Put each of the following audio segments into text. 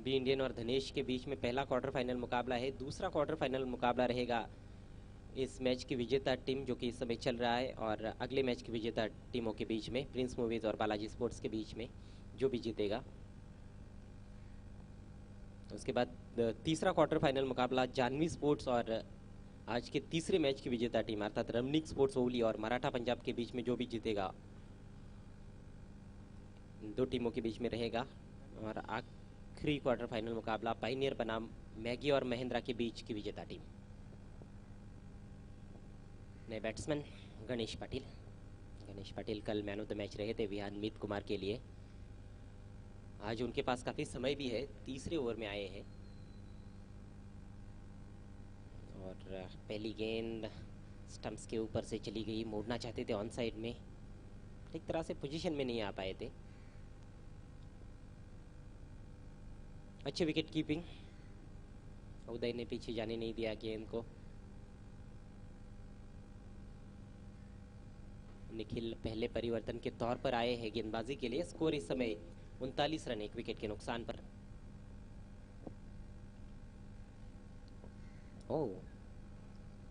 B Indian और धनेश के बीच में पहला क्वार्टर फाइनल मुकाबला है। दूसरा क्वार्टर फाइनल मुकाबला रहेगा इस मैच की विजेता टीम जो कि इस समय चल रहा है, और अगले मैच की विजेता टीमों के बीच में प्रिंस मूवीज और बालाजी स्पोर्ट्स के बीच में जो भी जीतेगा। उसके बाद तीसरा क्वार्टर फाइनल मुकाबला जानवी स्पोर्ट्स और आज के तीसरे मैच की विजेता टीम अर्थात रमनीक स्पोर्ट्स ओवली और मराठा पंजाब के बीच में जो भी जीतेगा, दो टीमों के बीच में रहेगा। और आखिरी क्वार्टर फाइनल मुकाबला पाइनियर बनाम मैगी और महेंद्रा के बीच की विजेता टीम। नए बैट्समैन गणेश पाटिल। गणेश पाटिल कल मैन ऑफ द मैच रहे थे विहान मीत कुमार के लिए। आज उनके पास काफी समय भी है, तीसरे ओवर में आए हैं। और पहली गेंद स्टंप्स के ऊपर से चली गई, मोड़ना चाहते थे ऑन साइड में, एक तरह से पोजीशन में नहीं आ पाए थे। अच्छी विकेट कीपिंग, उदय ने पीछे जाने नहीं दिया गेंद को। निखिल पहले परिवर्तन के तौर पर आए हैं गेंदबाजी के लिए। स्कोर इस समय 39 रन, 1 विकेट के नुकसान पर। ओह,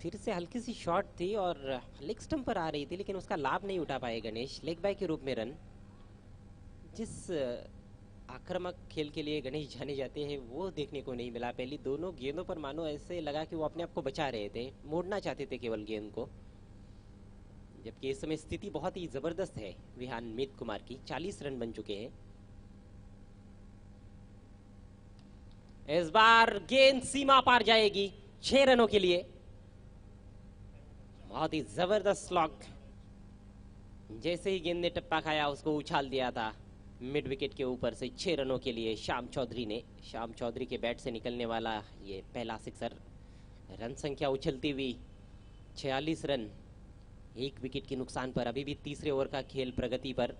फिर से हल्की सी शॉट थी और लेग स्टंप पर आ रही थी, लेकिन उसका लाभ नहीं उठा पाए गणेश। लेग बाय के रूप में रन। जिस आक्रामक खेल के लिए गणेश जाने जाते हैं वो देखने को नहीं मिला। पहली दोनों गेंदों पर मानो ऐसे लगा कि वो अपने आप को बचा रहे थे, मोड़ना चाहते थे केवल गेंद को। जबकि इस समय स्थिति बहुत ही जबरदस्त है विहान मीत कुमार की। 40 रन बन चुके हैं। इस बार गेंद सीमा पार जाएगी 6 रनों के लिए। बहुत ही जबरदस्त स्लॉग। जैसे ही गेंद ने टप्पा खाया उसको उछाल दिया था मिड विकेट के ऊपर से 6 रनों के लिए श्याम चौधरी ने। श्याम चौधरी के बैट से निकलने वाला ये पहला सिक्सर। रन संख्या उछलती हुई 46 रन, 1 विकेट के नुकसान पर। अभी भी तीसरे ओवर का खेल प्रगति पर।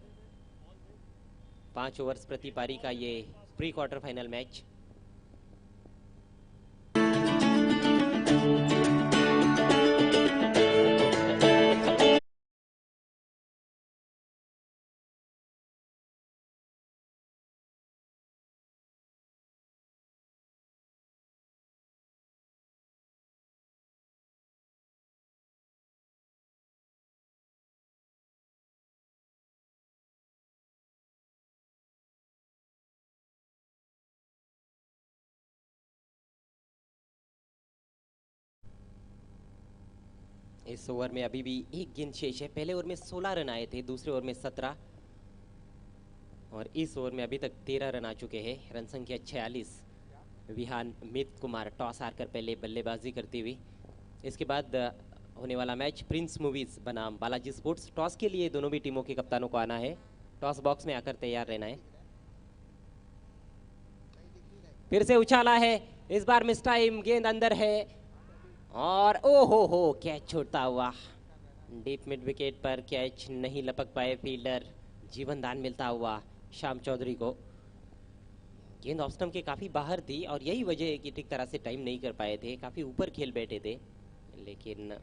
5 ओवर्स प्रति पारी का ये प्री क्वार्टर फाइनल मैच। इस ओवर में अभी भी एक गेंद शेष है। पहले ओवर में 16 रन आए थे, दूसरे ओवर में 17, और इस ओवर में अभी तक 13 रन आ चुके हैं। रन संख्या 46। विहान मीत कुमार टॉस हारकर पहले बल्लेबाजी करती हुई। इसके बाद होने वाला मैच प्रिंस मूवीज बनाम बालाजी स्पोर्ट्स। टॉस के लिए दोनों भी टीमों के कप्तानों को आना है, टॉस बॉक्स में आकर तैयार रहना है। फिर से उछाला है, इस बार मिस टाइम, गेंद अंदर है और ओ हो कैच छोड़ता हुआ। डीप मिड विकेट पर कैच नहीं लपक पाए फील्डर। जीवन दान मिलता हुआ श्याम चौधरी को। गेंद ऑफ स्टंप के काफी बाहर थी और यही वजह है कि ठीक तरह से टाइम नहीं कर पाए थे। काफी ऊपर खेल बैठे थे, लेकिन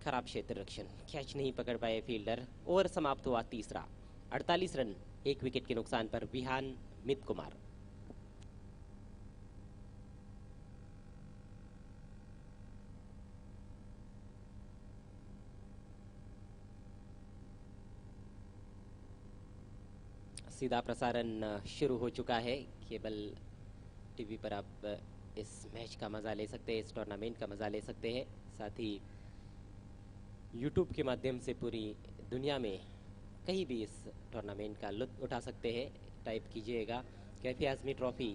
खराब क्षेत्र रक्षण, कैच नहीं पकड़ पाए फील्डर। ओवर समाप्त हुआ तीसरा। 48 रन, 1 विकेट के नुकसान पर विहान मीत कुमार। सीधा प्रसारण शुरू हो चुका है। केबल टीवी पर आप इस मैच का मज़ा ले सकते हैं, इस टूर्नामेंट का मज़ा ले सकते हैं। साथ ही यूट्यूब के माध्यम से पूरी दुनिया में कहीं भी इस टूर्नामेंट का लुत्फ उठा सकते हैं। टाइप कीजिएगा कैफे आज़मी ट्रॉफी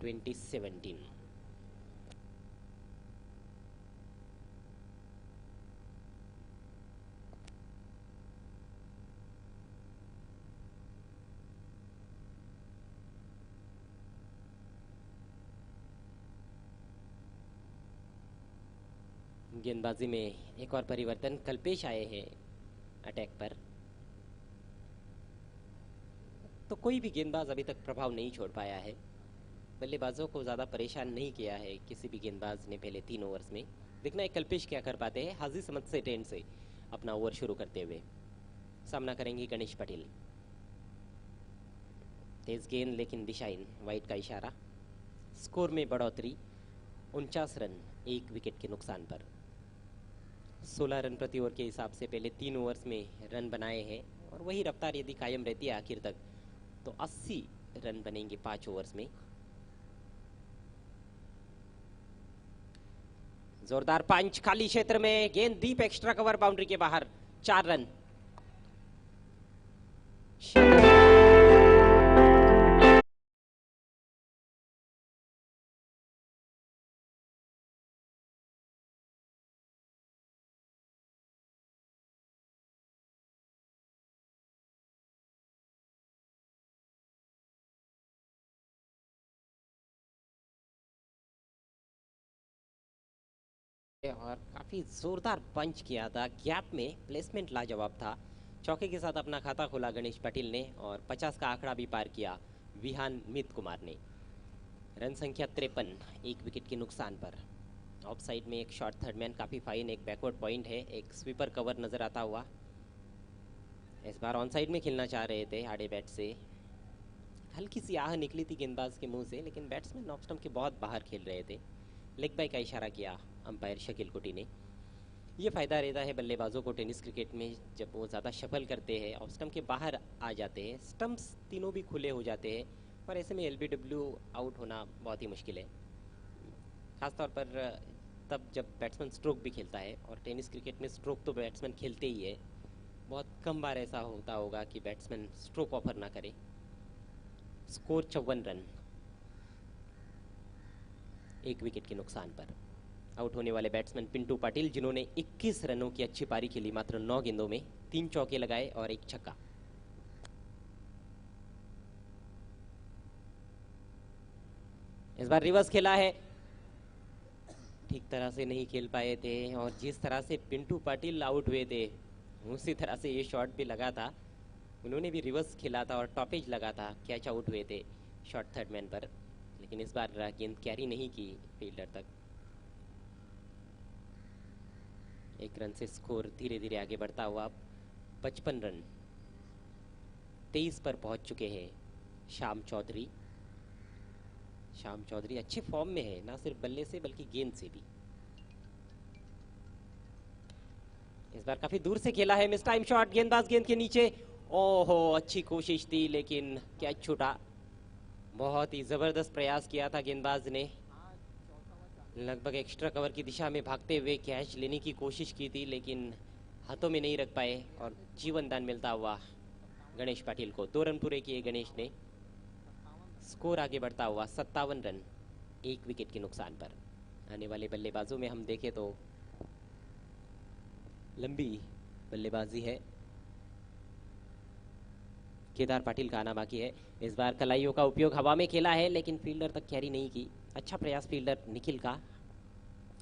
2017। गेंदबाजी में एक और परिवर्तन, कल्पेश आए हैं अटैक पर। तो कोई भी गेंदबाज अभी तक प्रभाव नहीं छोड़ पाया है, बल्लेबाजों को ज़्यादा परेशान नहीं किया है किसी भी गेंदबाज ने पहले 3 ओवर्स में। देखना है कल्पेश क्या कर पाते हैं। हाजी समझ से टेंड से अपना ओवर शुरू करते हुए सामना करेंगे गणेश पटेल। तेज गेंद लेकिन दिशाहीन, वाइड का इशारा। स्कोर में बढ़ोतरी 49 रन, 1 विकेट के नुकसान पर। 16 रन प्रति ओवर के हिसाब से पहले 3 ओवर्स में रन बनाए हैं और वही रफ्तार यदि कायम रहती है आखिर तक तो 80 रन बनेंगे 5 ओवर्स में। जोरदार पंच खाली क्षेत्र में, गेंद डीप एक्स्ट्रा कवर बाउंड्री के बाहर, 4 रन। और काफी जोरदार पंच किया था, गैप में प्लेसमेंट लाजवाब था। चौके के साथ अपना खाता खोला गणेश पाटिल ने और 50 का आंकड़ा भी पार किया विहान मित कुमार ने। रन संख्या 53, 1 विकेट के नुकसान पर। ऑफ साइड में एक शॉर्ट थर्ड मैन काफी फाइन, एक बैकवर्ड पॉइंट है, एक स्वीपर कवर नजर आता हुआ। इस बार ऑन साइड में खेलना चाह रहे थे आड़े बैट से। हल्की सी आह निकली थी गेंदबाज के मुंह से, लेकिन बैट्समैन ऑफ स्टंप के बहुत बाहर खेल रहे थे। लेग बाय का इशारा किया अंपायर शकील कुटी ने। ये फ़ायदा रहता है बल्लेबाजों को टेनिस क्रिकेट में, जब वो ज़्यादा शफल करते हैं, ऑफ स्टंप के बाहर आ जाते हैं, स्टंप्स तीनों भी खुले हो जाते हैं और ऐसे में एलबीडब्ल्यू आउट होना बहुत ही मुश्किल है। खासतौर पर तब जब बैट्समैन स्ट्रोक भी खेलता है, और टेनिस क्रिकेट में स्ट्रोक तो बैट्समैन खेलते ही है। बहुत कम बार ऐसा होता होगा कि बैट्समैन स्ट्रोक ऑफर ना करे। स्कोर 54 रन, 1 विकेट के नुकसान पर। आउट होने वाले बैट्समैन पिंटू पाटिल, जिन्होंने 21 रनों की अच्छी पारी खेली मात्र 9 गेंदों में, 3 चौके लगाए और 1 छक्का। इस बार रिवर्स खेला है, ठीक तरह से नहीं खेल पाए थे और जिस तरह से पिंटू पाटिल आउट हुए थे उसी तरह से ये शॉट भी लगा था। उन्होंने भी रिवर्स खेला था और टॉपेज लगा था, कैच आउट हुए थे शॉर्ट थर्ड मैन पर, लेकिन इस बार गेंद कैरी नहीं की फील्डर तक। 1 रन से स्कोर धीरे धीरे आगे बढ़ता हुआ 55 रन, 23 पर पहुंच चुके हैं श्याम चौधरी। श्याम चौधरी अच्छे फॉर्म में है, ना सिर्फ बल्ले से बल्कि गेंद से भी। इस बार काफी दूर से खेला है, मिस टाइम शॉट, गेंदबाज गेंद के नीचे। ओहो, अच्छी कोशिश थी लेकिन कैच छूटा। बहुत ही जबरदस्त प्रयास किया था गेंदबाज ने, लगभग एक्स्ट्रा कवर की दिशा में भागते हुए कैच लेने की कोशिश की थी, लेकिन हाथों में नहीं रख पाए और जीवन दान मिलता हुआ गणेश पाटिल को। 2 रन पूरे किए गणेश ने। स्कोर आगे बढ़ता हुआ 57 रन, 1 विकेट के नुकसान पर। आने वाले बल्लेबाजों में हम देखें तो लंबी बल्लेबाजी है, केदार पाटिल का आना बाकी है। इस बार कलाइयों का उपयोग हवा में खेला है लेकिन फील्डर तक कैरी नहीं की। अच्छा प्रयास फील्डर निखिल का,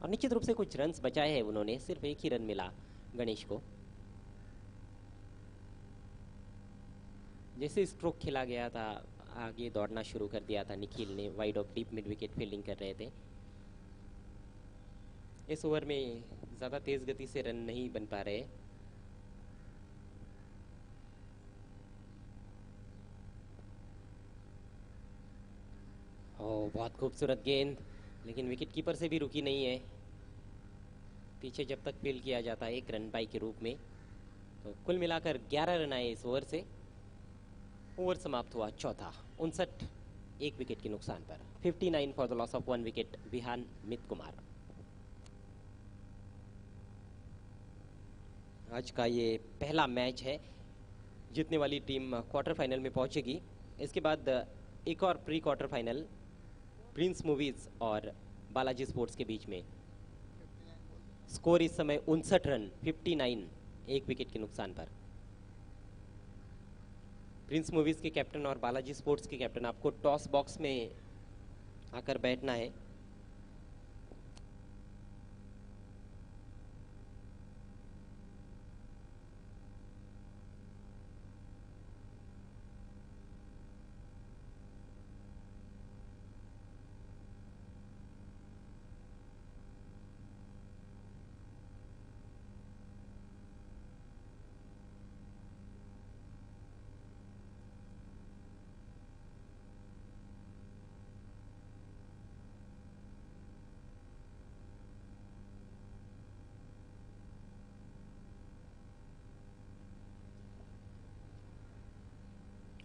और निश्चित रूप से कुछ रन्स बचाए हैं उन्होंने, सिर्फ 1 ही रन मिला गणेश को। जैसे स्ट्रोक खेला गया था, आगे दौड़ना शुरू कर दिया था निखिल ने, wide of deep mid wicket fielding कर रहे थे। इस ओवर में ज़्यादा तेज गति से रन नहीं बन पा रहे। ओह, बहुत खूबसूरत गेंद, लेकिन विकेट कीपर से भी रुकी नहीं है। पीछे जब तक फील्ड किया जाता है 1 रन बाई के रूप में, तो कुल मिलाकर 11 रन आए इस ओवर से। ओवर समाप्त हुआ चौथा, 59, 1 विकेट के नुकसान पर। 59 for the loss of 1 wicket Vihaan Mit Kumar. आज का ये पहला मैच है, जीतने वाली टीम क्वार्टर फाइनल में पहुंचेगी। इसके बाद एक और pre quarter final Prince movies और बालाजी स्पोर्ट्स के बीच में। स्कोर इस समय 59 रन, 59, 1 विकेट के नुकसान पर। प्रिंस मूवीज के कैप्टन और बालाजी स्पोर्ट्स के कैप्टन, आपको टॉस बॉक्स में आकर बैठना है।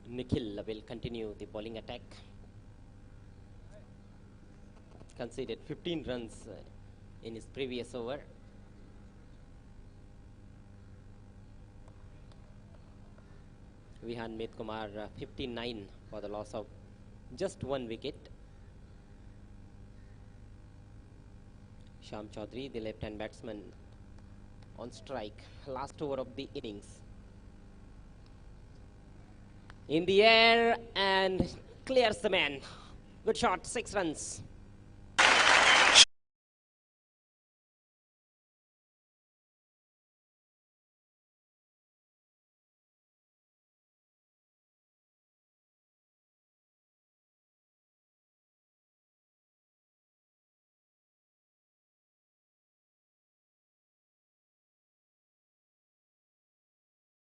Nikhil will continue the bowling attack. Conceded 15 runs in his previous over. Vihan Kumar 59 for the loss of just 1 wicket. Sham Chaudhary, the left-hand batsman, on strike. Last over of the innings. In the air and clears the man. Good shot, 6 runs.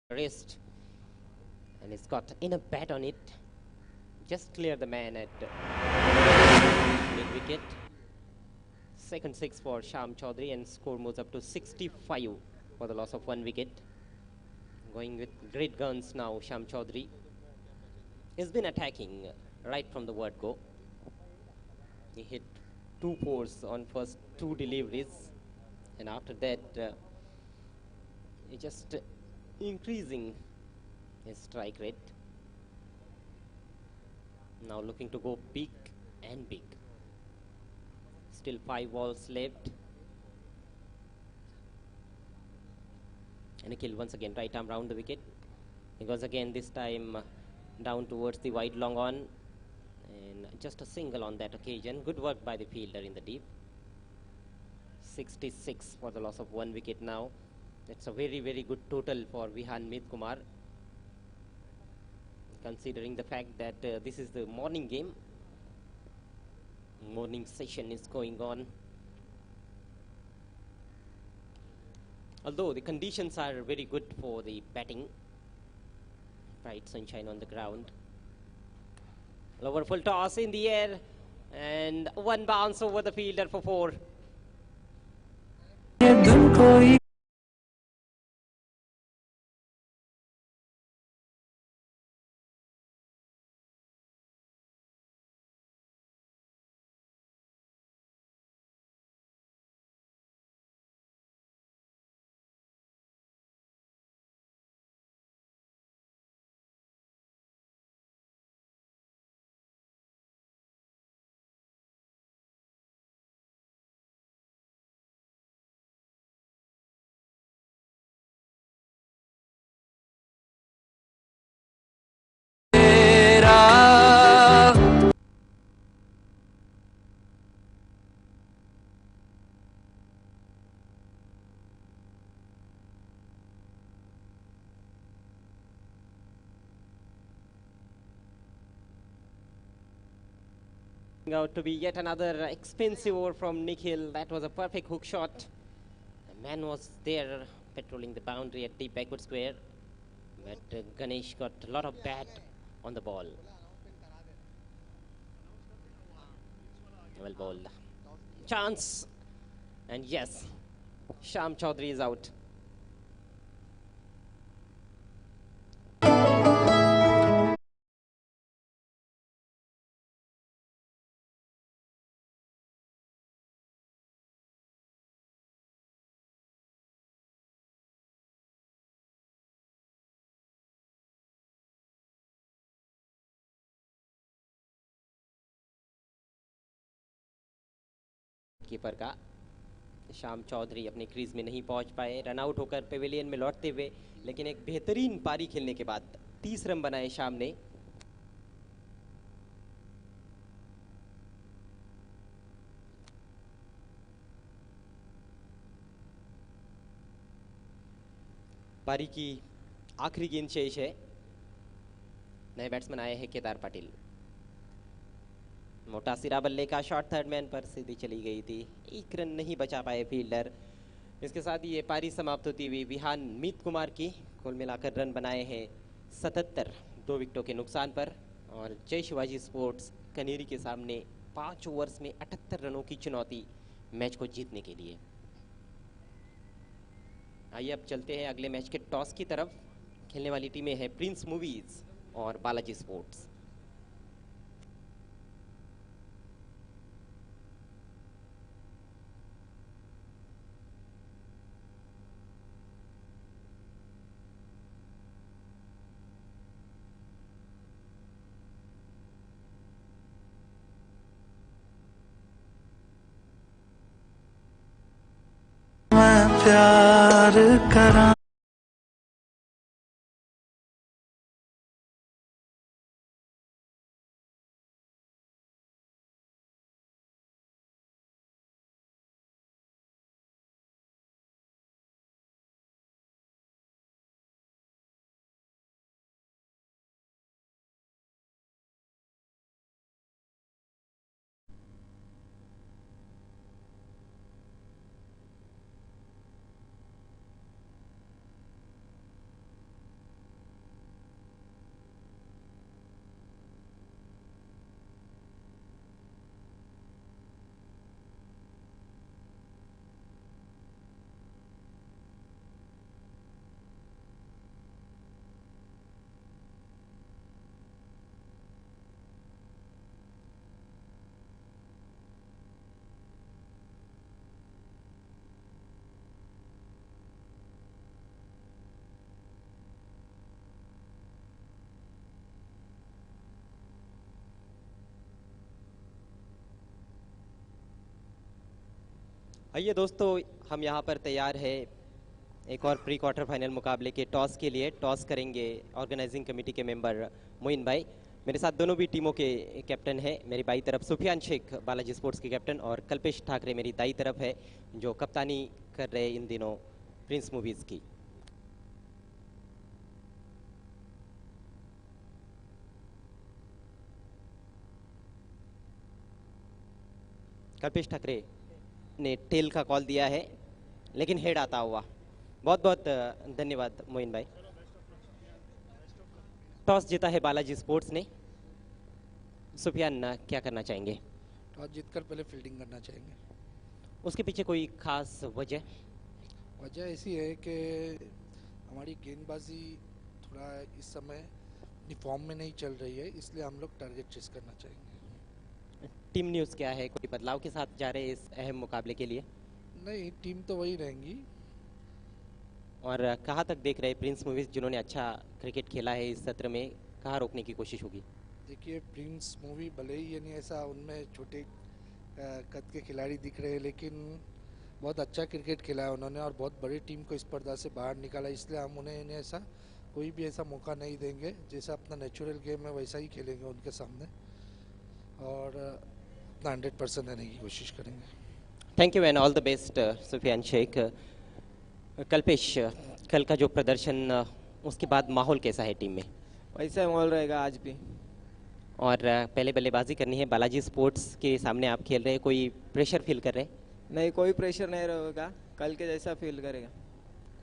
Wrist, and he's got enough bat on it. Just clear the man at mid wicket. Second 6 for Sham Chaudhary, and score moves up to 65 for the loss of 1 wicket. Going with great guns now, Sham Chaudhary. He's been attacking right from the word go. He hit 2 fours on first 2 deliveries, and after that he just increasing his strike rate. Now looking to go big and big. Still 5 balls left. And Nikhil once again right arm round the wicket. He goes again, this time down towards the wide long on, and just a single on that occasion. Good work by the fielder in the deep. 66 for the loss of 1 wicket now. It's a very, very good total for Vihan Kumar, considering the fact that this is the morning game. Morning session is going on. Although the conditions are very good for the batting. Bright sunshine on the ground. Lower full toss in the air, and 1 bounce over the fielder for 4. Out to be yet another expensive over from Nikhil. That was a perfect hook shot. The man was there patrolling the boundary at deep backward square, but Ganesh got a lot of bat on the ball. Well bowled. Chance, and yes, Sham Chaudhary is out. Keeper का शाम चौधरी अपने crease में नहीं पहुंच पाए, run out होकर Pavilion में लौटते हुए, लेकिन एक बेहतरीन पारी खेलने के बाद 30 रन बनाए शाम ने। पारी की आखिरी गेंद शेष है। नए बैट्समैन आए हैं केदार पाटिल। मोटा सिरा बल्ले का शॉट थर्ड मैन पर सीधी चली गई थी, 1 रन नहीं बचा पाए फील्डर। इसके साथ ही ये पारी समाप्त होती हुई विहान मीत कुमार की कुल मिलाकर रन बनाए हैं 77 2 विकेटों के नुकसान पर, और जय शिवाजी स्पोर्ट्स कनेरी के सामने 5 ओवर्स में 78 रनों की चुनौती मैच को जीतने के लिए। आइए अब चलते हैं अगले मैच के टॉस की तरफ। खेलने वाली टीमें हैं प्रिंस मूवीज और बालाजी स्पोर्ट्स। मैं प्यार करा आइए दोस्तों, हम यहाँ पर तैयार है एक और प्री क्वार्टर फाइनल मुकाबले के टॉस के लिए। टॉस करेंगे ऑर्गेनाइजिंग कमेटी के मेंबर मोइन भाई। मेरे साथ दोनों भी टीमों के कैप्टन है। मेरी बाई तरफ सुफियान शेख बालाजी स्पोर्ट्स के कैप्टन और कल्पेश ठाकरे मेरी दाई तरफ है, जो कप्तानी कर रहे इन दिनों प्रिंस मूवीज की। कल्पेश ठाकरे ने टेल का कॉल दिया है, लेकिन हेड आता हुआ। बहुत बहुत धन्यवाद मोइन भाई। टॉस जीता है बालाजी स्पोर्ट्स ने। सुफियान क्या करना चाहेंगे? टॉस जीतकर पहले फील्डिंग करना चाहेंगे। उसके पीछे कोई खास वजह? वजह ऐसी है कि हमारी गेंदबाजी थोड़ा इस समय अपनी फॉर्म में नहीं चल रही है, इसलिए हम लोग टारगेट चेस करना चाहेंगे। टीम न्यूज़ क्या है? कोई बदलाव के साथ जा रहे हैं इस अहम मुकाबले के लिए? नहीं, टीम तो वही रहेंगी। और कहाँ तक देख रहे हैं प्रिंस मूवीज, जिन्होंने अच्छा क्रिकेट खेला है इस सत्र में, कहाँ रोकने की कोशिश होगी? देखिए, प्रिंस मूवी भले ही यानी ऐसा उनमें छोटे कद के खिलाड़ी दिख रहे हैं, लेकिन बहुत अच्छा क्रिकेट खेला है उन्होंने और बहुत बड़ी टीम को स्पर्धा से बाहर निकाला, इसलिए हम उन्हें ऐसा कोई भी ऐसा मौका नहीं देंगे। जैसा अपना नेचुरल गेम है वैसा ही खेलेंगे उनके सामने और अपना 100% देने की कोशिश करेंगे। Thank you and all the best Sufiyan Shaikh. Kalpesh, कल का जो प्रदर्शन, उसके बाद माहौल कैसा है टीम में? वैसा ही माहौल रहेगा आज भी। और पहले बल्लेबाजी करनी है, बालाजी स्पोर्ट्स के सामने आप खेल रहे हैं, कोई प्रेशर फील कर रहे हैं? नहीं, कोई प्रेशर नहीं रहेगा, कल के जैसा फील करेगा।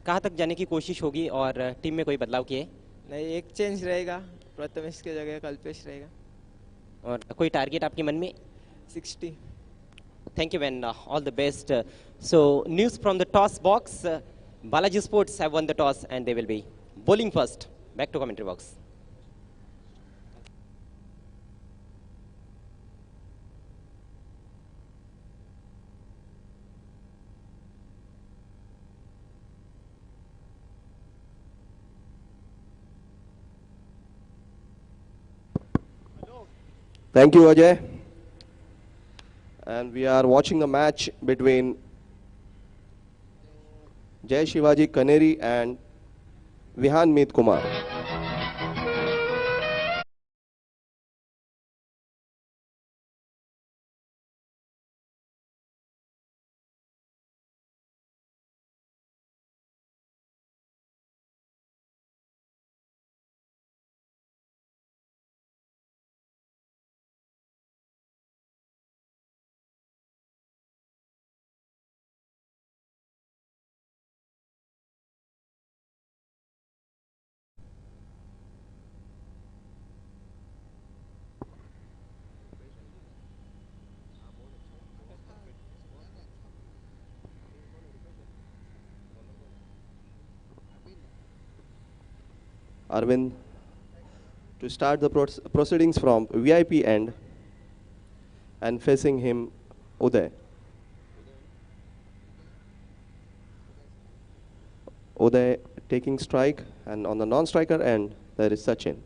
कहाँ तक जाने की कोशिश होगी और टीम में कोई बदलाव किए? नहीं, एक चेंज रहेगा, प्रथमेश के जगह कल्पेश रहेगा। और कोई टारगेट आपके मन में? 60। Thank you and all the best. So news from the toss box. Balaji Sports have won the toss and they will be bowling first. Back to commentary box. Thank you, Ajay. And we are watching a match between Jai Shivaji Kaneri and Vihan Meet Kumar. Arvind, to start the proceedings from VIP end and facing him Uday. Uday taking strike, and on the non-striker end there is Sachin.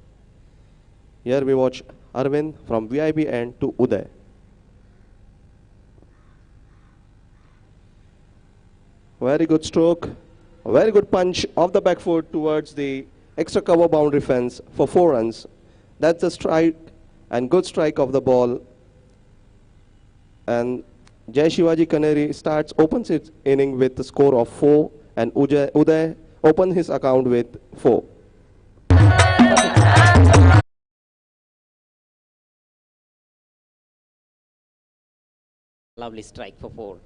Here we watch Arvind from VIP end to Uday. Very good stroke, a very good punch off the back foot towards the extra cover boundary fence for 4 runs. That's a strike and good strike of the ball. And Jai Shivaji Kaneri opens its inning with a score of 4, and Uday opens his account with 4. Lovely strike for 4.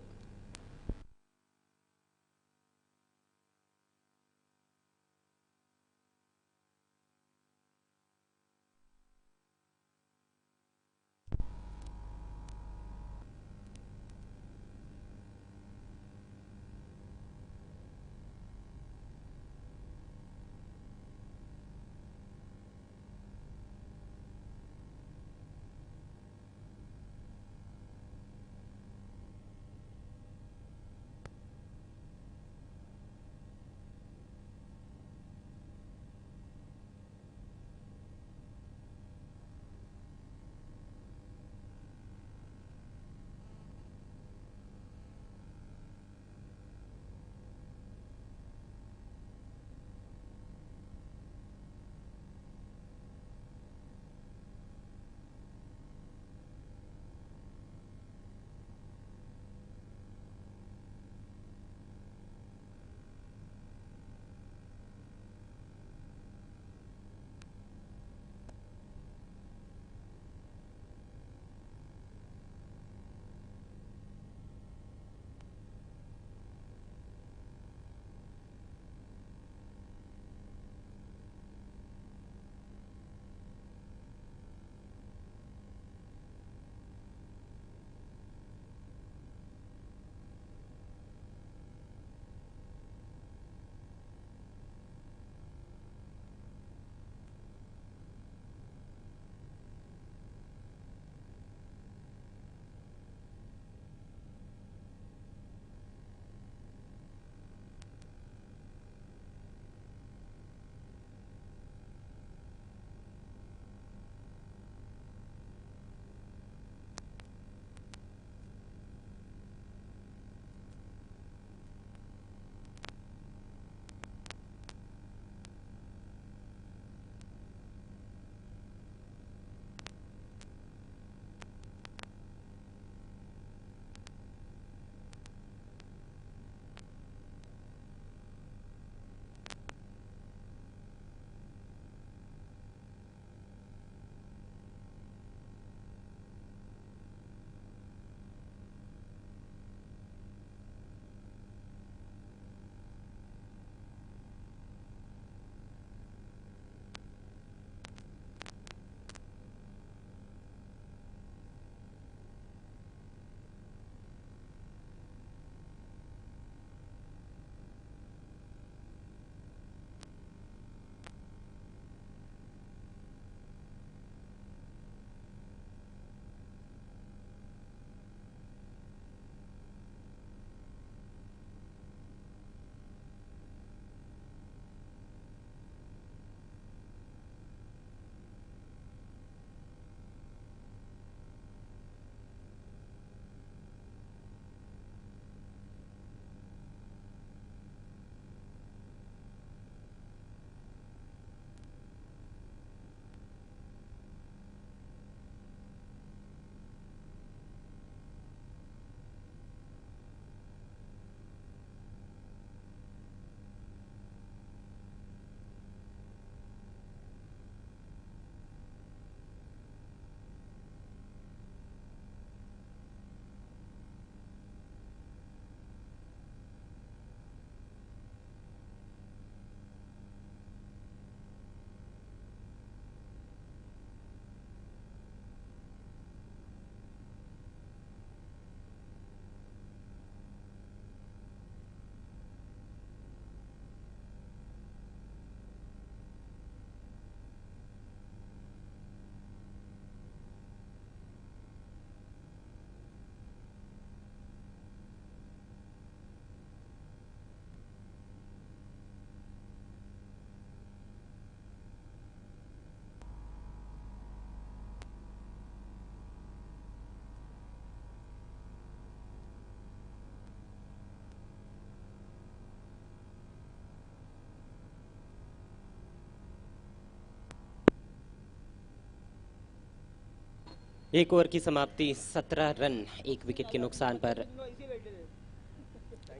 एक over की समाप्ति, 17 run, एक wicket के नुकसान पर।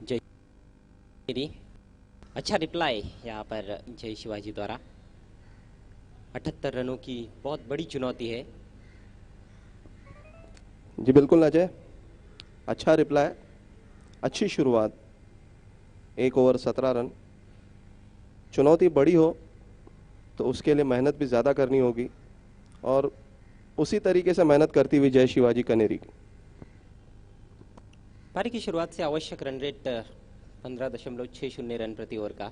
जय, अच्छा reply यहाँ पर जय शिवाजी द्वारा। 78 रनों की बहुत बड़ी चुनौती है। जी बिल्कुल अजय, अच्छा रिप्लाई, अच्छी शुरुआत। 1 ओवर 17 रन। चुनौती बड़ी हो तो उसके लिए मेहनत भी ज़्यादा करनी होगी, और उसी तरीके से मेहनत करती हुई जय शिवाजी कनेरी। पारी की शुरुआत से आवश्यक रन रेट 15.60 रन प्रति ओवर का,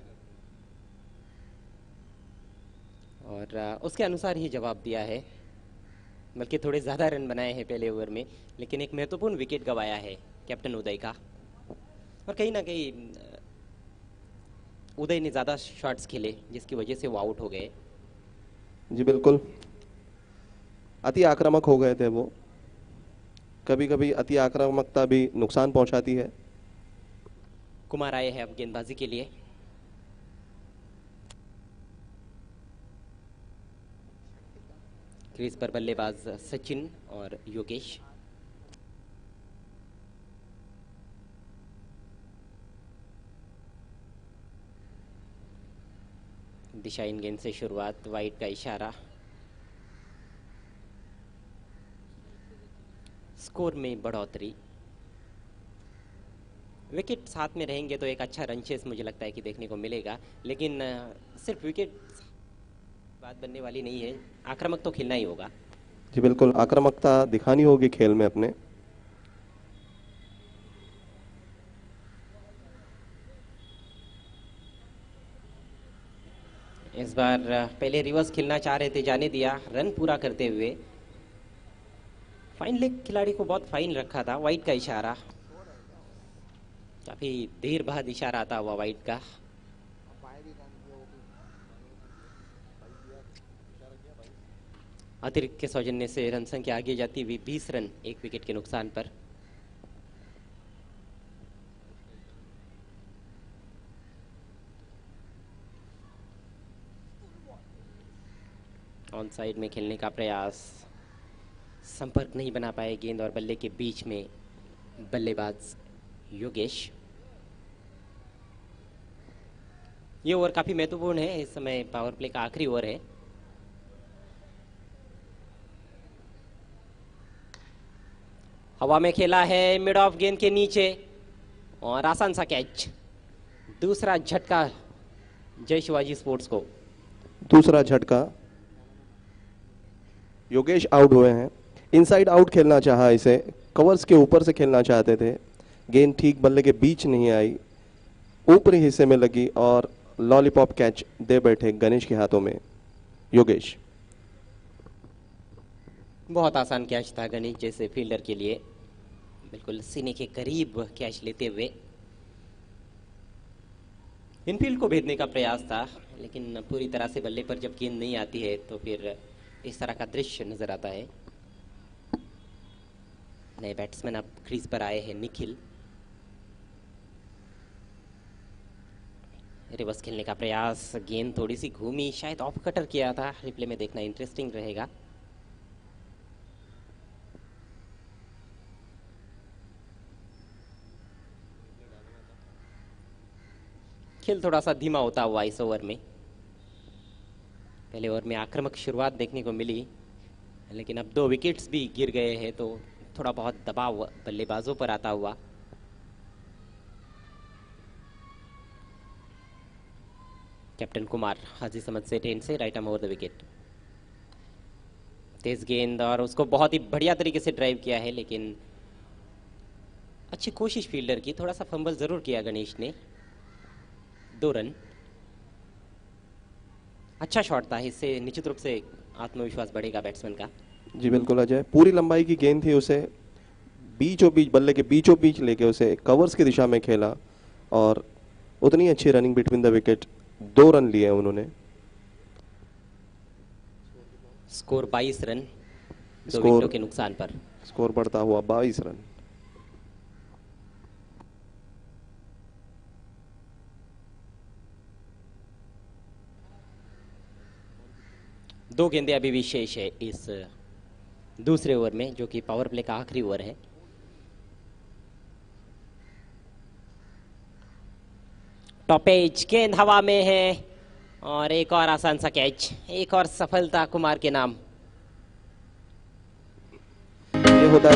और उसके अनुसार ही जवाब दिया है, बल्कि थोड़े ज़्यादा रन बनाए हैं पहले ओवर में, लेकिन एक महत्वपूर्ण विकेट गंवाया है कैप्टन उदय का। और कहीं ना कहीं उदय ने ज़्यादा शॉट्स खेले, जिसकी वजह से वो आउट हो गए। जी बिल्कुल, अति आक्रामक हो गए थे वो। कभी कभी अति आक्रामकता भी नुकसान पहुंचाती है। कुमार आए हैं अब गेंदबाजी के लिए। क्रीज पर बल्लेबाज सचिन और योगेश। दिशा इन गेंद से शुरुआत, वाइड का इशारा। स्कोर में बढ़ोतरी। विकेट साथ में रहेंगे तो एक अच्छा रन चेस मुझे लगता है कि देखने को मिलेगा, लेकिन सिर्फ विकेट बात बनने वाली नहीं है, आक्रामक तो खेलना ही होगा। जी बिल्कुल, आक्रामकता दिखानी होगी खेल में अपने। इस बार पहले रिवर्स खेलना चाह रहे थे, जाने दिया रन पूरा करते हुए। फाइन लेग खिलाड़ी को बहुत फाइन रखा था, वाइड का इशारा। काफी देर बाद इशारा आता हुआ वाइड का। अतिरिक्त के सौजन्य से रन संख्या आगे जाती हुई 20 रन, एक विकेट के नुकसान पर। ऑन साइड में खेलने का प्रयास, संपर्क नहीं बना पाए गेंद और बल्ले के बीच में बल्लेबाज योगेश। ये ओवर काफी महत्वपूर्ण है, इस समय पावर प्ले का आखिरी ओवर है। हवा में खेला है, मिड ऑफ गेंद के नीचे, और आसान सा कैच। दूसरा झटका जय शिवाजी स्पोर्ट्स को। दूसरा झटका, योगेश आउट हुए हैं। इनसाइड आउट खेलना चाहा इसे, कवर्स के ऊपर से खेलना चाहते थे। गेंद ठीक बल्ले के बीच नहीं आई, ऊपरी हिस्से में लगी और लॉलीपॉप कैच दे बैठे गणेश के हाथों में योगेश। बहुत आसान कैच था गणेश जैसे फील्डर के लिए, बिल्कुल सीने के करीब कैच लेते हुए। इनफील्ड को भेजने का प्रयास था, लेकिन पूरी तरह से बल्ले पर जब गेंद नहीं आती है तो फिर इस तरह का दृश्य नजर आता है। नए बैट्समैन अब क्रीज पर आए हैं, निखिल। रिवर्स खेलने का प्रयास, गेंद थोड़ी सी घूमी, शायद ऑफ कटर किया था। रिप्ले में देखना इंटरेस्टिंग रहेगा। खेल थोड़ा सा धीमा होता हुआ इस ओवर में। पहले ओवर में आक्रामक शुरुआत देखने को मिली, लेकिन अब 2 विकेट्स भी गिर गए हैं, तो थोड़ा बहुत दबाव बल्लेबाजों पर आता हुआ। कैप्टन कुमार हाजी समझ से 10 से right arm over the wicket. तेज गेंद, और उसको बहुत ही बढ़िया तरीके से ड्राइव किया है, लेकिन अच्छी कोशिश फील्डर की। थोड़ा सा फंबल जरूर किया गणेश ने। 2 रन, अच्छा शॉट था, इससे निश्चित रूप से आत्मविश्वास बढ़ेगा बैट्समैन का। जी बिल्कुल अजय, पूरी लंबाई की गेंद थी, उसे बीचों बीच, बल्ले के बीचों बीच लेके उसे कवर्स की दिशा में खेला, और उतनी अच्छी running between the wicket. 2 run लिए उन्होंने। स्कोर 22 रन, 2 स्कोर- विकेटों के नुकसान पर। स्कोर बढ़ता हुआ 22 रन। दो गेंदें अभी भी शेष है इस दूसरे ओवर में, जो कि पावर प्ले का आखिरी ओवर है। टॉप एज, गेंद हवा में है और एक और आसान सा कैच, एक और सफलता कुमार के नाम। ये होता है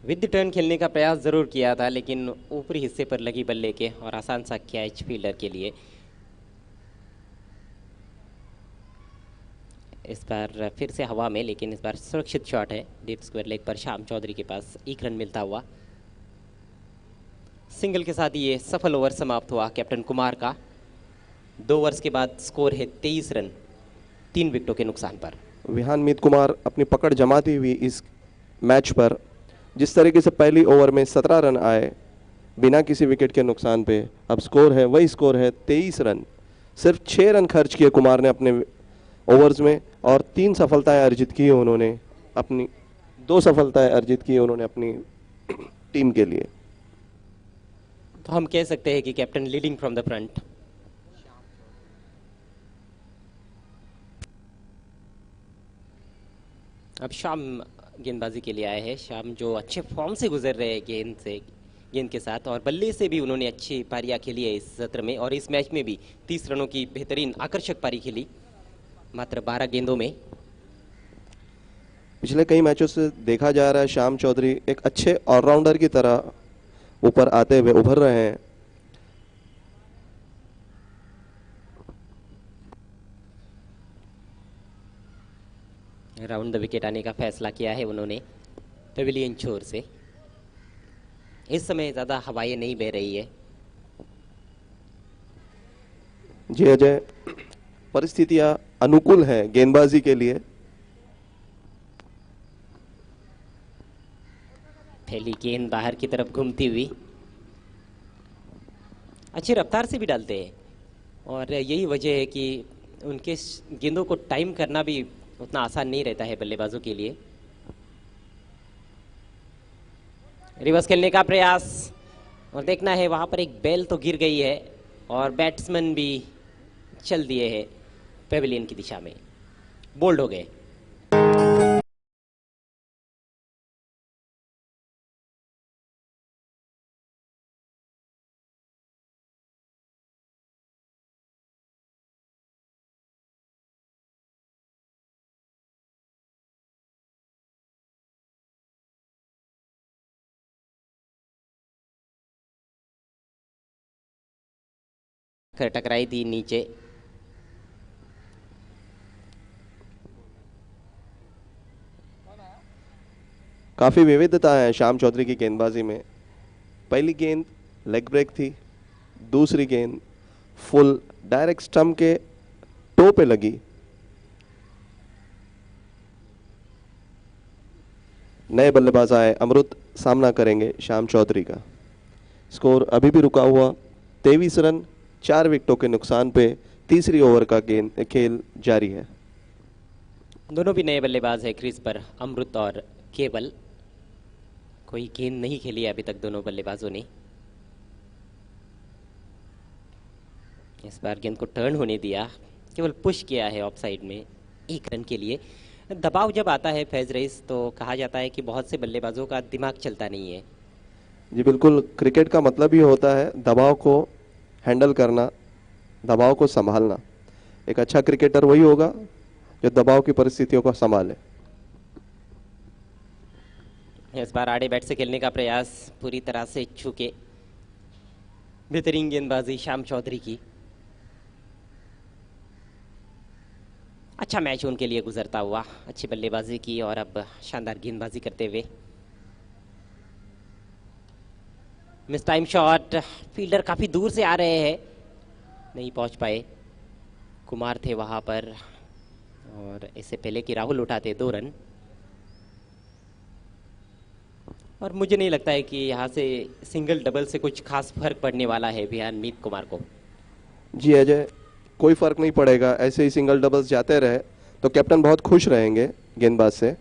विद टर्न खेलने का प्रयास जरूर किया था, लेकिन ऊपरी हिस्से पर लगी बल्ले के और आसान सा कैच फील्डर के लिए। इस बार फिर से हवा में, लेकिन इस बार सुरक्षित शॉट है डीप स्क्वायर लेग पर। श्याम चौधरी के पास एक रन मिलता हुआ। सिंगल के साथ ये सफल ओवर समाप्त हुआ कैप्टन कुमार का। 2 ओवर्स के बाद स्कोर है 23 रन 3 विकेटों के नुकसान पर। विहान मीत कुमार अपनी पकड़ जमाती हुई इस मैच पर, जिस तरीके से पहली ओवर में 17 रन आए बिना किसी विकेट के नुकसान पे, अब स्कोर है वही स्कोर है 23 रन। सिर्फ 6 रन खर्च किए कुमार ने अपने ओवर्स में और 3 सफलताएं अर्जित की उन्होंने अपनी, 2 सफलताएं अर्जित की उन्होंने अपनी टीम के लिए। तो हम कह सकते हैं कि captain leading from the front. अब शाम गेंदबाजी के लिए आए हैं। शाम जो अच्छे फॉर्म से गुजर रहे हैं गेंद के साथ, और बल्ले से भी उन्होंने अच्छी पारियां खेली है इस सत्र में, और इस मैच में भी 30 रनों की बेहतरीन आकर्षक पारी खेली मात्र 12 गेंदों में। पिछले कई मैचों से देखा जा रहा है श्याम चौधरी एक अच्छे ऑलराउंडर की तरह ऊपर आते हुए उभर रहे हैं। राउंड द विकेट आने का फैसला किया है उन्होंने पेविलियन छोर से। इस समय ज्यादा हवाएं नहीं बह रही है। जी अजय, परिस्थितियां अनुकूल हैं गेंदबाजी के लिए। पहली गेंद बाहर की तरफ घूमती हुई, अच्छी रफ्तार से भी डालते हैं, और यही वजह है कि उनके गेंदों को टाइम करना भी उतना आसान नहीं रहता है बल्लेबाजों के लिए। रिवर्स खेलने का प्रयास, और देखना है वहां पर एक बेल तो गिर गई है और बैट्समैन भी चल दिए हैं पेविलियन की दिशा में, बोल्ड हो गए। टकराई थी नीचे। काफी विविधता है श्याम चौधरी की गेंदबाजी में। पहली गेंद लेग ब्रेक थी, दूसरी गेंद फुल डायरेक्ट स्टंप के टो पे लगी। नए बल्लेबाज आए अमृत सामना करेंगे श्याम चौधरी का। स्कोर अभी भी रुका हुआ 23 रन 4 विकेटों के नुकसान पे तीसरी ओवर का खेल जारी है। दोनों भी नए बल्लेबाज है क्रीज पर, अमृत और केवल। कोई गेंद नहीं खेली अभी तक दोनों बल्लेबाजों ने। इस बार गेंद को टर्न होने दिया, केवल पुश किया है ऑफ साइड में 1 रन के लिए। दबाव जब आता है फैज रईस, तो कहा जाता है कि बहुत से बल्लेबाजों का दिमाग चलता नहीं है। जी बिल्कुल, क्रिकेट का मतलब ही होता है दबाव को हैंडल करना, दबाव को संभालना। एक अच्छा क्रिकेटर वही होगा जो दबाव की परिस्थितियों को संभाले। इस बार आड़े बैट से खेलने का प्रयास पूरी तरह से चूके। बेहतरीन गेंदबाजी श्याम चौधरी की। अच्छा मैच उनके लिए गुजरता हुआ, अच्छी बल्लेबाजी की और अब शानदार गेंदबाजी करते हुए। मिस टाइम शॉट, फील्डर काफी दूर से आ रहे हैं, नहीं पहुंच पाए। कुमार थे वहां पर, और इससे पहले कि राहुल उठाते 2 रन। और मुझे नहीं लगता है कि यहाँ से सिंगल डबल से कुछ खास फर्क पड़ने वाला है बिहान मीत कुमार को। जी अजय, कोई फर्क नहीं पड़ेगा, ऐसे ही सिंगल डबल्स जाते रहे तो कैप्टन बहुत खुश रहेंगे गेंदबाज से।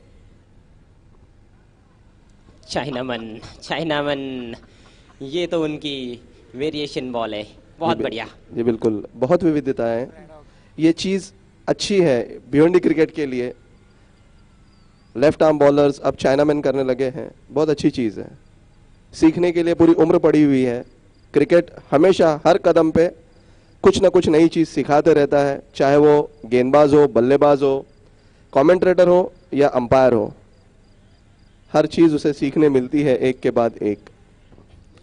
चाइनामन, चाइनामन, ये तो उनकी वेरिएशन बॉल है, बहुत बढ़िया। जी बिल्कुल, बहुत विविधता है, ये चीज़ अच्छी है भिवंडी क्रिकेट के लिए। लेफ्ट आर्म बॉलर्स अब चाइनामैन करने लगे हैं, बहुत अच्छी चीज़ है, सीखने के लिए पूरी उम्र पड़ी हुई है। क्रिकेट हमेशा हर कदम पे कुछ ना कुछ नई चीज़ सिखाते रहता है, चाहे वो गेंदबाज हो, बल्लेबाज हो, कमेंट्रेटर हो या अंपायर हो, हर चीज़ उसे सीखने मिलती है एक के बाद एक।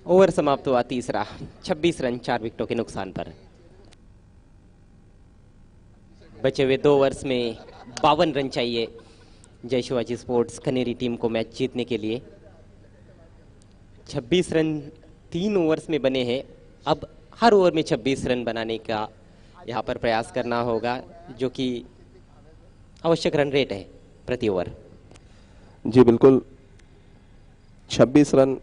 ओवर समाप्त हुआ तीसरा, 26 रन 4 विकेटों के नुकसान पर। बचे हुए 2 ओवर्स में 52 रन चाहिए जय शिवाजी स्पोर्ट्स खनेरी टीम को मैच जीतने के लिए। 26 रन 3 ओवर्स में बने हैं, अब हर ओवर में 26 रन बनाने का यहाँ पर प्रयास करना होगा, जो कि आवश्यक रन रेट है प्रति ओवर। जी बिल्कुल, 26 रन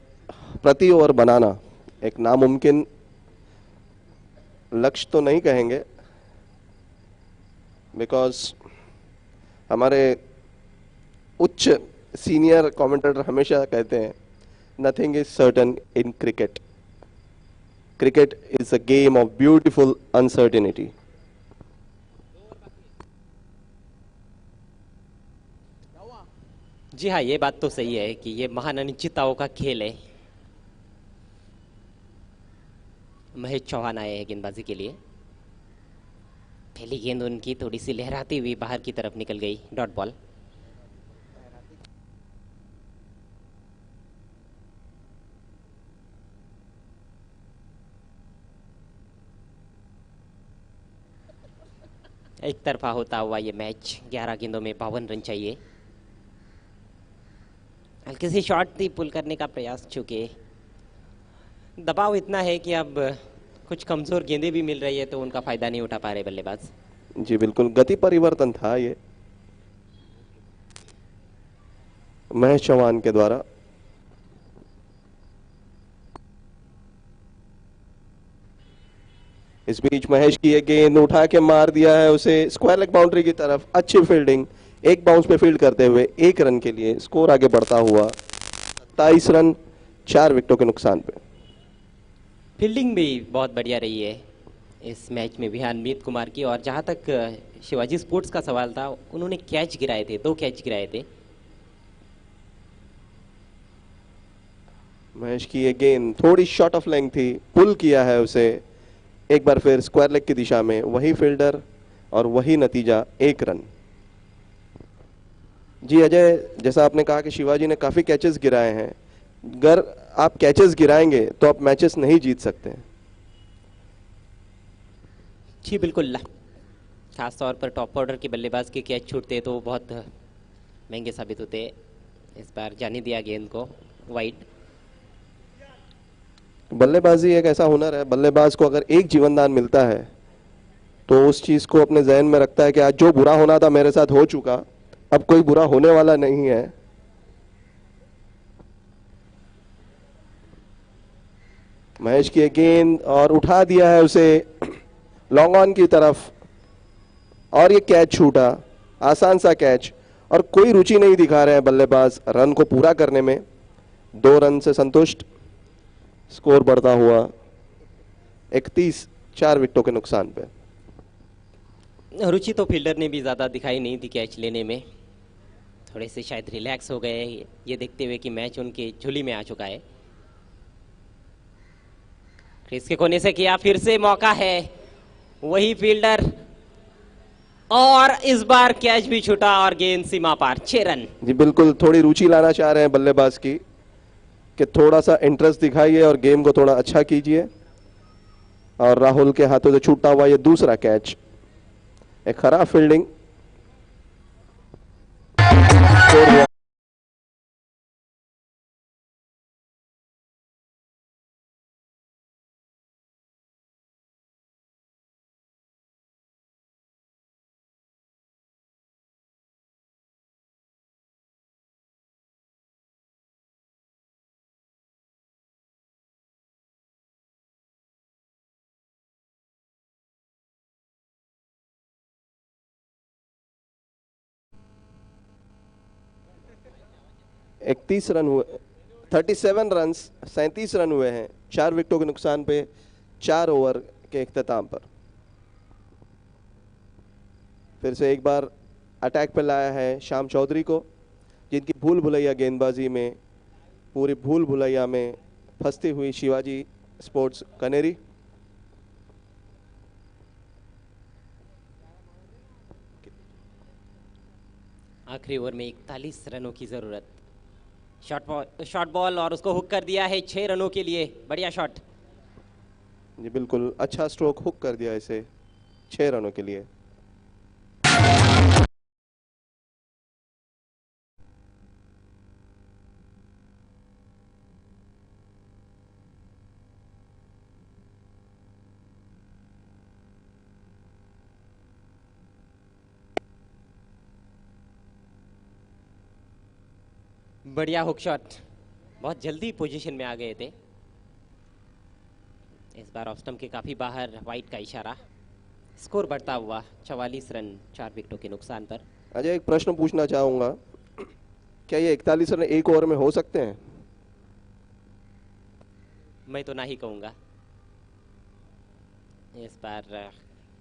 प्रति ओवर बनाना एक नामुमकिन लक्ष्य तो नहीं कहेंगे, बिकॉज हमारे उच्च सीनियर कमेंटेटर हमेशा कहते हैं nothing is certain in cricket, cricket is a game of beautiful uncertainty. जी हाँ, ये बात तो सही है कि ये महान अनिश्चितताओं का खेल है। महेश चौहान आए हैं गेंदबाजी के लिए। पहली गेंद उनकी थोड़ी सी लहराती हुई बाहर की तरफ निकल गई, डॉट बॉल। एक तरफा होता हुआ ये मैच, 11 गेंदों में 52 रन चाहिए। हल्की सी शॉट थी, पुल करने का प्रयास, चूंकि दबाव इतना है कि अब कुछ कमजोर गेंदें भी मिल रही है तो उनका फायदा नहीं उठा पा रहे बल्लेबाज। जी बिल्कुल, गति परिवर्तन था ये महेश चौहान के द्वारा। इस बीच महेश की ये गेंद उठा के मार दिया है उसे स्क्वायर लेग बाउंड्री की तरफ, अच्छी फील्डिंग, एक बाउंस पे फील्ड करते हुए 1 रन के लिए स्कोर आगे बढ़ता हुआ 27 रन 4 विकेटों के नुकसान पे। फील्डिंग भी बहुत बढ़िया रही है इस मैच में बिहान मीत कुमार की। और जहां तक शिवाजी स्पोर्ट्स का सवाल था, उन्होंने कैच गिराए थे, 2 कैच गिराए थे। महेश की ये गेंद थोड़ी शॉर्ट ऑफ लेंथ थी, पुल किया है उसे एक बार फिर स्क्वायर लेग की दिशा में, वही फील्डर और वही नतीजा, 1 रन। जी अजय, जैसा आपने कहा कि शिवाजी ने काफी कैचेस गिराए हैं, अगर आप कैचेस गिराएंगे तो आप मैचेस नहीं जीत सकते। जी बिल्कुल, खास तौर पर टॉप ऑर्डर के बल्लेबाज के कैच छूटते तो बहुत महंगे साबित होते। इस बार जाने दिया गेंद को वाइड। बल्लेबाजी एक ऐसा हुनर है, बल्लेबाज को अगर एक जीवनदान मिलता है तो उस चीज को अपने जहन में रखता है कि आज जो बुरा होना था मेरे साथ हो चुका, अब कोई बुरा होने वाला नहीं है। महेश की गेंद और उठा दिया है उसे लॉन्ग ऑन की तरफ, और ये कैच छूटा, आसान सा कैच, और कोई रुचि नहीं दिखा रहे हैं बल्लेबाज रन को पूरा करने में। 2 रन से संतुष्ट, स्कोर बढ़ता हुआ 31 4 विकेटों के नुकसान पे। रुचि तो फील्डर ने भी ज़्यादा दिखाई नहीं थी कैच लेने में, थोड़े से शायद रिलैक्स हो गए ये देखते हुए कि मैच उनके झोली में आ चुका है। क्रिस के कोने से किया, फिर से मौका है, वही फील्डर, और इस बार कैच भी छूटा और गेंद सीमा पार, 6 रन। जी बिल्कुल, थोड़ी रुचि लाना चाह रहे हैं बल्लेबाज की कि थोड़ा सा इंटरेस्ट दिखाइए और गेम को थोड़ा अच्छा कीजिए। और राहुल के हाथों से छूटा हुआ ये दूसरा कैच, एक खराब फील्डिंग, स्कोर हुआ 31 रन हुए, 37 रन, 37 रन हुए हैं 4 विकेटों के नुकसान पे 4 ओवर के इख्तिताम पर। फिर से एक बार अटैक पे लाया है श्याम चौधरी को, जिनकी भूल भुलैया गेंदबाजी में, पूरी भूल भुलैया में फंसती हुई शिवाजी स्पोर्ट्स कनेरी। आखिरी ओवर में 41 रनों की जरूरत। शॉर्ट बॉल और उसको हुक कर दिया है 6 रनों के लिए। बढ़िया शॉट। जी बिल्कुल, अच्छा स्ट्रोक, हुक कर दिया इसे 6 रनों के लिए। बढ़िया हुक शॉट, बहुत जल्दी पोजीशन में आ गए थे। इस बार ऑफ स्टंप के काफी बाहर, वाइड का इशारा। स्कोर बढ़ता हुआ 44 रन 4 विकेटों के नुकसान पर। अजय, एक प्रश्न पूछना चाहूंगा, क्या ये 41 रन एक ओवर में हो सकते हैं? मैं तो ना ही कहूंगा। इस बार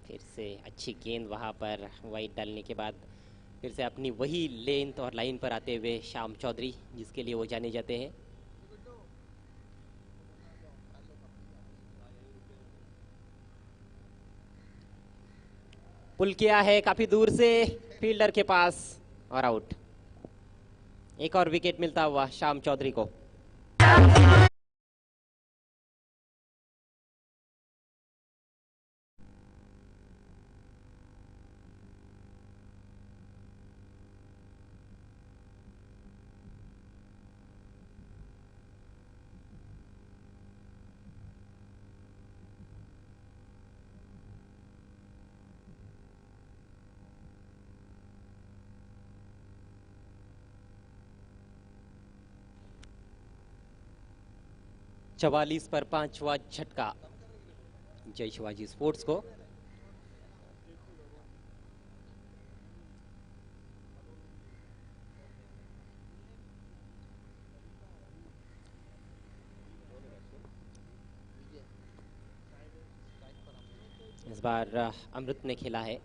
फिर से अच्छी गेंद वहां पर वाइड डालने के बाद फिर से अपनी वही लेंथ और लाइन पर आते हुए श्याम चौधरी, जिसके लिए वो जाने जाते हैं। पुल किया है काफी दूर से फील्डर के पास और आउट। एक और विकेट मिलता हुआ श्याम चौधरी को। चवालीस पर 5वां झटका जय शिवाजी स्पोर्ट्स को। इस बार अमृत ने खेला है,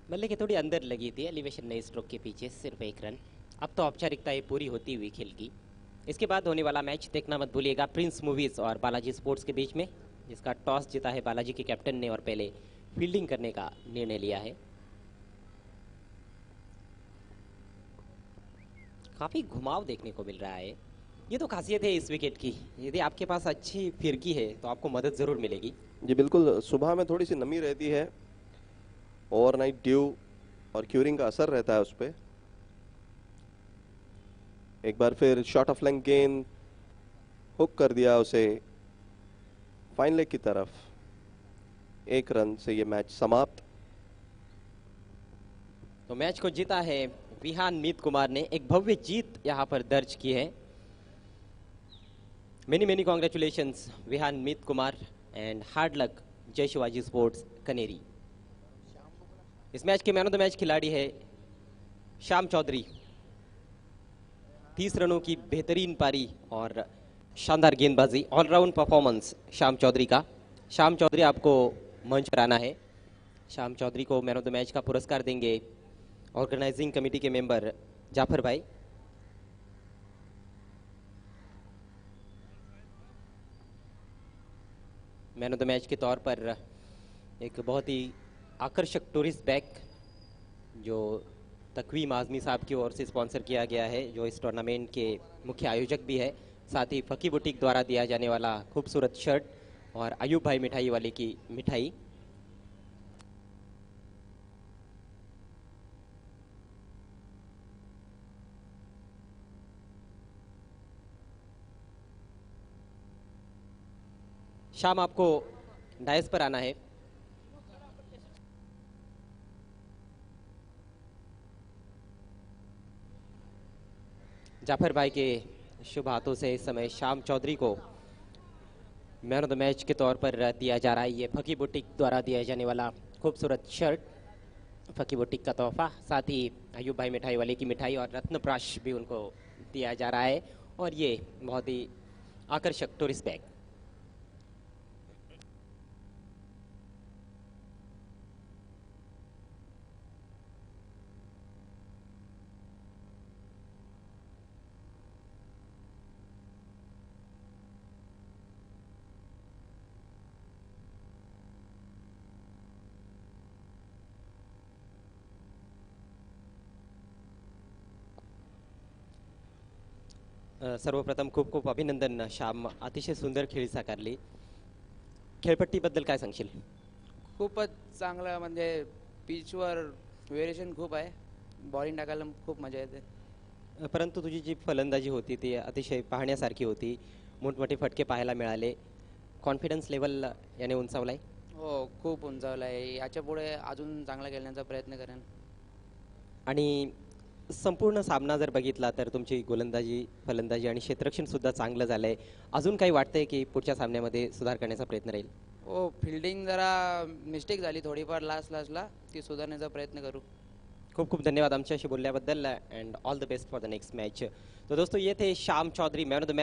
बल्ले के थोड़ी अंदर लगी थी, एलिवेशन नए स्ट्रोक के पीछे, सिर्फ 1 रन। अब तो औपचारिकताएं पूरी होती हुई खेल की। इसके बाद होने वाला मैच देखना मत भूलिएगा प्रिंस मूवीज और बालाजी स्पोर्ट्स के बीच में, जिसका टॉस जीता है बालाजी के कैप्टन ने और पहले फील्डिंग करने का निर्णय लिया है। काफी घुमाव देखने को मिल रहा है। ये तो खासियत है इस विकेट की, यदि आपके पास अच्छी फिरकी है तो आपको मदद जरूर मिलेगी। जी बिल्कुल, सुबह में थोड़ी सी नमी रहती है, ओवरनाइट ड्यू और क्यूरिंग का असर रहता है उस पर। एक बार फिर शॉट ऑफ लेंथ गेंद, हुक कर दिया उसे फाइन लेग की तरफ। 1 रन से ये मैच समाप्त। तो मैच को जीता है विहान मीत कुमार ने। एक भव्य जीत यहां पर दर्ज की है। Many congratulations Vihaan Meet Kumar and hard luck Jai Shivaji sports Kanheri. इस मैच के मैन ऑफ द मैच खिलाड़ी है श्याम चौधरी। 30 रनों की बेहतरीन पारी और शानदार गेंदबाजी, ऑलराउंड परफॉर्मेंस श्याम चौधरी का। श्याम चौधरी आपको मंच पर आना है। श्याम चौधरी को मैन ऑफ द मैच का पुरस्कार देंगे ऑर्गेनाइजिंग कमेटी के मेंबर जाफर भाई। मैन ऑफ द मैच के तौर पर एक बहुत ही आकर्षक टूरिस्ट बैग जो तकवीम आजमी साहब की ओर से स्पॉन्सर किया गया है, जो इस टूर्नामेंट के मुख्य आयोजक भी है। साथ ही फकी बुटीक द्वारा दिया जाने वाला खूबसूरत शर्ट और अयूब भाई मिठाई वाले की मिठाई। शाम आपको डायस पर आना है। जाफर भाई के शुभ हाथों से इस समय श्याम चौधरी को मैन ऑफ द मैच के तौर पर दिया जा रहा है ये फकी बुटीक द्वारा दिया जाने वाला खूबसूरत शर्ट, फकी बुटीक का तोहफा। साथ ही अयूब भाई मिठाई वाले की मिठाई और रत्न प्राश भी उनको दिया जा रहा है और ये बहुत ही आकर्षक टूरिस्ट बैग। सर्वप्रथम खूप खूप अभिनंदन श्याम, अतिशय सुंदर खेळी साकारली. खेळपट्टीबद्दल काय सांगशील? खूपच चांगलं म्हणजे पिचवर व्हेरिएशन खूप आहे. बॉलिंग टाकायला खूप मजा येते. परंतु तुझी जी फलंदाजी होती ती अतिशय पाहण्यासारखी होती. मोठमोठे फटके पाहायला मिळाले. कॉन्फिडन्स लेवल याने उंचावलाय. हो, खूप उंचावलं आहे. याच्या पुढे अजून चांगला खेळण्याचा प्रयत्न करेन. आणि संपूर्ण सामना जर बघितला तर तुमची गोलंदाजी, फलंदाजी आणि क्षेत्ररक्षण सुद्धा चांगलं झालंय. अजून काही वाटतंय की पुढच्या सामन्यामध्ये सुधार करण्याचा प्रयत्न राहील? हो, फिल्डिंग जरा मिस्टेक झाली थोडीफार लास्टला, ती सुधारण्याचा प्रयत्न करू. खूप खूप धन्यवाद आमच्याशी बोलल्याबद्दल and all the best for the next match. तो दोस्तों ये थे Shyam Chaudhary, man of the match.